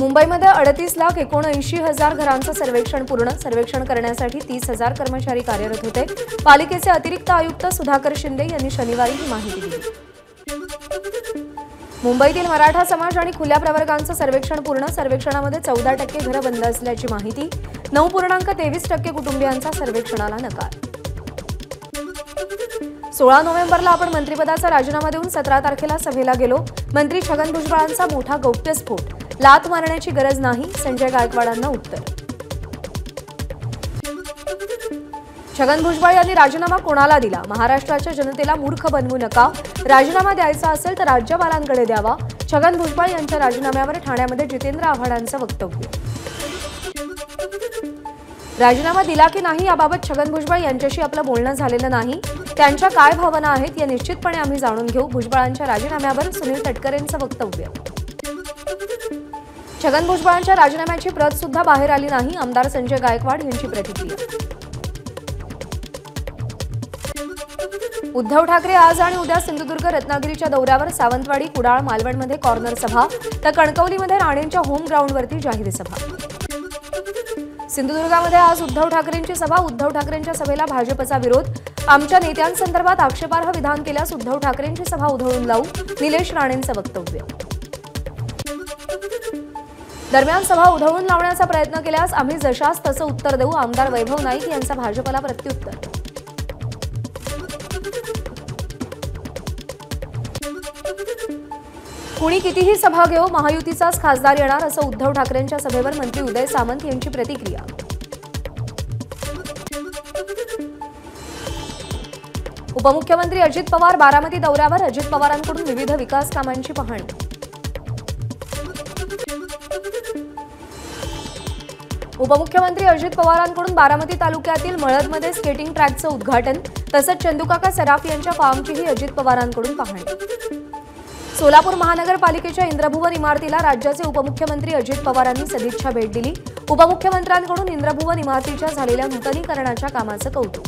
मुंबईमध्ये 38,79,000 घरांचं सर्वेक्षण पूर्ण। सर्वेक्षण करण्यासाठी 30,000 कर्मचारी कार्यरत होते। पालिकेचे अतिरिक्त आयुक्त सुधाकर शिंदे यांनी शनिवारी ही माहिती दिली। मुंबईतील मराठा समाज आणि खुल्या प्रवर्गांचं सर्वेक्षण पूर्ण। सर्वेक्षणामध्ये 14% घरं बंद असल्याची माहिती। 9.23% कुटुंबियांचा सर्वेक्षणाला नकार। 16 नोव्हेंबरला आपण मंत्रिपदाचा राजीनामा देऊन 17 तारखेला सभेला गेलो। मंत्री छगन भुजबळांचा मोठा गौप्यस्फोट। लात मारण्याची गरज नाही, संजय गायकवाडांना उत्तर। छगन भुजबळ यांनी राजीनामा कोणाला दिला? महाराष्ट्राच्या जनतेला मूर्ख बनवू नका। राजीनामा द्यायचा असेल तर राज्यपालांकडे द्यावा। छगन भुजबळ यांच्या राजीनाम्यावर ठाण्यामध्ये जितेंद्र आव्हाडांचं वक्तव्य। राजीनामा दिला की नाही याबाबत छगन भुजबळ यांच्याशी आपलं बोलणं झालेलं नाही। त्यांच्या काय भावना आहेत या निश्चितपणे आम्ही जाणून घेऊ। भुजबळांच्या राजीनाम्यावर सुनील तटकरेंचं वक्तव्य। छगन भुजबळांच्या राजीनाम्याची प्रत सुद्धा बाहेर आली नाही, आमदार संजय गायकवाड यांची प्रतिक्रिया। उद्धव ठाकरे आज आणि उद्या सिंधुदुर्ग रत्नागिरीच्या दौऱ्यावर। सावंतवाडी, कुडाळ, मालवणमध्ये कॉर्नर सभा तर कणकवलीमध्ये राणेंच्या होम ग्राउंडवरती जाहीर सभा। सिंधुदुर्गामध्ये आज उद्धव ठाकरेंची सभा। उद्धव ठाकरेंच्या सभेला भाजपचा विरोध। आमच्या नेत्यांसंदर्भात आक्षेपार्ह विधान केल्यास उद्धव ठाकरेंची सभा उधळून लावू, निलेश राणेंचं वक्तव्य। दरम्यान सभा उधळून लावण्याचा प्रयत्न केल्यास आम्ही जशास तसं उत्तर देऊ, आमदार वैभव नाईक यांचा भाजपला प्रत्युत्तर। कुणी कितीही सभा घेऊ, महायुतीचाच खासदार येणार असं उद्धव ठाकरेंच्या सभेवर मंत्री उदय सामंत यांची प्रतिक्रिया। उपमुख्यमंत्री अजित पवार बारामती दौऱ्यावर। अजित पवारांकडून विविध विकास कामांची पाहणी। उपमुख्यमंत्री अजित पवारांकडून बारामती तालुक्यातील मळदमध्ये स्केटिंग ट्रॅकचं उद्घाटन तसंच चंदुकाका सराफ यांच्या फार्मचीही अजित पवारांकडून पाहणी। सोलापूर महानगरपालिकेच्या इंद्रभुवन इमारतीला राज्याचे उपमुख्यमंत्री अजित पवारांनी सदिच्छा भेट दिली। उपमुख्यमंत्र्यांकडून इंद्रभुवन इमारतीच्या झालेल्या नूतनीकरणाच्या कामाचं कौतुक।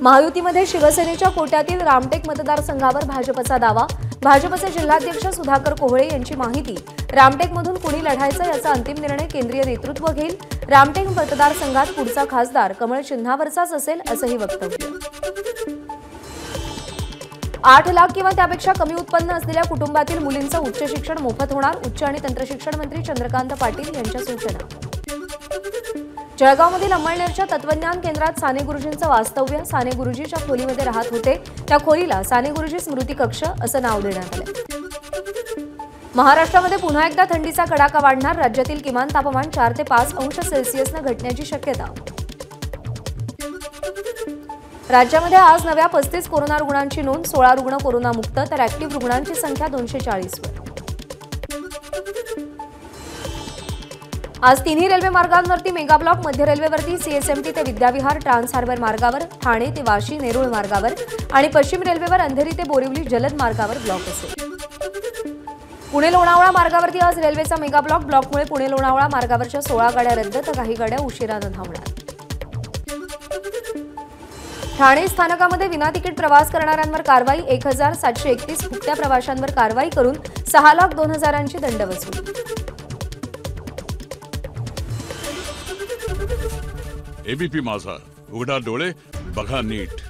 महायुतीमध्ये शिवसेनेच्या कोट्यातील रामटेक मतदारसंघावर भाजपचा दावा। भाजपचे जिल्हाध्यक्ष सुधाकर कोहळे यांची माहिती। रामटेकमधून कुणी लढायचं याचा अंतिम निर्णय केंद्रीय नेतृत्व घेईल। रामटेक मतदारसंघात पुढचा खासदार कमळ चिन्हावरचाच असेल असंही वक्तव्य। 8 लाख किंवा त्यापेक्षा कमी उत्पन्न असलेल्या कुटुंबातील मुलींचं उच्च शिक्षण मोफत होणार। उच्च आणि तंत्रशिक्षण मंत्री चंद्रकांत पाटील यांच्या सूचना। जळगावमधील अंमळनेरच्या तत्वज्ञान केंद्रात साने गुरुजींचं वास्तव्य। साने गुरुजी ज्या खोलीमध्ये राहत होते त्या खोलीला साने गुरुजी स्मृती कक्ष असं नाव देण्यात आलं। महाराष्ट्रामध्ये पुन्हा एकदा थंडीचा कडाका वाढणार। राज्यातील किमान तापमान 4 ते 5 अंश सेल्सिअसनं घटण्याची शक्यता। राज्यामध्ये आज नव्या 35 कोरोना रुग्णांची नोंद। 16 रुग्ण कोरोनामुक्त तर ऍक्टिव्ह रुग्णांची संख्या 240 वर। आज तिन्ही रेल्वे मार्गांवरती मेगा ब्लॉक। मध्य रेल्वेवरती सीएसएमटी ते विद्याविहार, ट्रान्स हार्बर मार्गावर, ठाणे ते वाशी नेरुळ मार्गावर आणि पश्चिम रेल्वेवर अंधेरी ते बोरिवली जलद मार्गावर ब्लॉक असेल। पुणे लोणावळा मार्गावरती आज रेल्वेचा मेगा ब्लॉक। ब्लॉकमुळे पुणे लोणावळा मार्गावरच्या 16 गाड्या रद्द तर काही गाड्या उशिरानं धावणार। ठाणे स्थानकामध्ये विना तिकीट प्रवास करणाऱ्यांवर कारवाई। 1731 फुकट्या प्रवाशांवर कारवाई करून 6,02,000ची दंड वसूल। एबीपी माझा, उघडा डोळे बघा नीट।